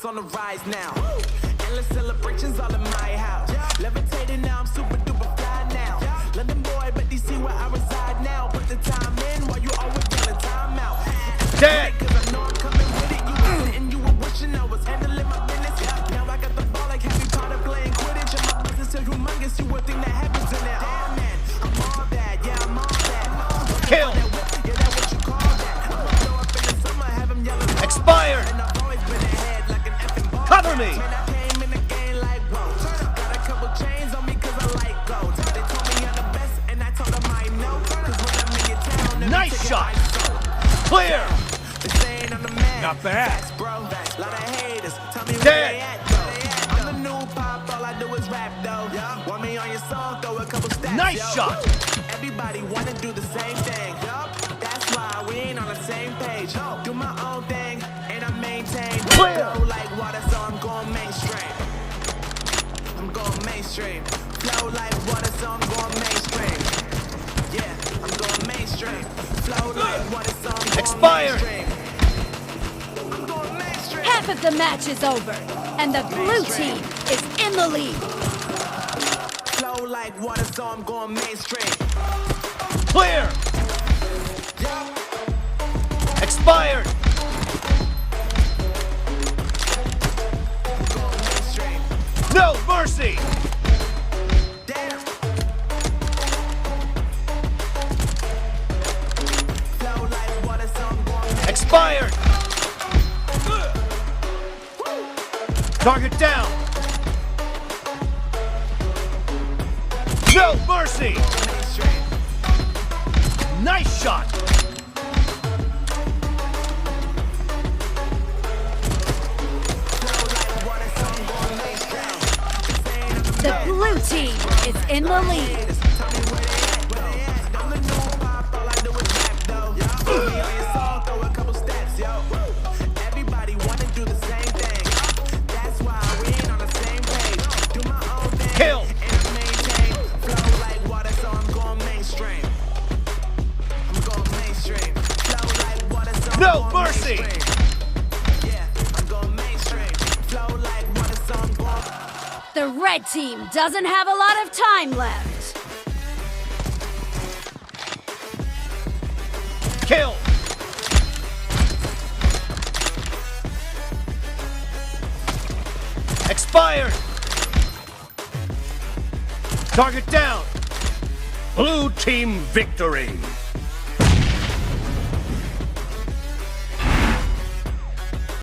it's on the rise now. Endless celebrations all in my house. Levitating now, I'm super duper fly now. London boy, but DC where I reside now. Put the time in while you always yelling time out. Dead. Cause I know I'm coming with it. You were sitting, you were wishing I was handling my business. Now I got the ball like Harry Potter playing Quidditch. And my business is humongous, you would think that happens in there. Damn man, I'm all that, yeah, I'm all that. Kill. Yeah, that's what you call that. I'ma blow up in the summer, have him yelling. Expired. And I've always been ahead like an effing ball. Cover me. Man, I came in the game like, whoa. Got a couple chains on me cause I like gold. They told me I'm the best and I told them I know. Cause when I'm in your town, Nice shot. Clear. They saying I'm the man. Not bad. Facts, bro. Lot of haters. Tell me where Dead. they at, though. I'm the new pop, all I do is rap, though. Want me on your song, throw a couple stats, Nice yo. shot. Everybody wanna do the same thing. That's why we ain't on the same page. Do my own thing, and I maintain. Clear. Flow like water, so I'm going mainstream. I'm going mainstream. Flow like water, so I'm going mainstream. Yeah, I'm going mainstream. Flow like water, so I'm going Expired. mainstream. I'm going mainstream. Half of the match is over, and the blue team is in the lead. Flow like water, so I'm going mainstream. Clear. Expired. Going mainstream. No mercy. Damn. Flow like water, so I'm going mainstream. Expired. Target down. No mercy. Mainstream. Nice shot. Flow like water, so I'm going mainstream. Saying I'm the The man. blue team is in the lead. Tell me where they at, though. I'm the new pop, all I do is rap, though. Put me on your song, throw a couple stats, yo. Everybody wanna do the same thing. That's why we ain't on the same page. Do my own thing. Kill. And I maintain. Flow like water, so I'm going mainstream. I'm going mainstream. Flow like water, so I'm No going mercy. mainstream. Yeah, I'm going mainstream. Flow like water, so I'm going. The red team doesn't have a lot of time left. Kill. Expired. Target down. Blue team victory.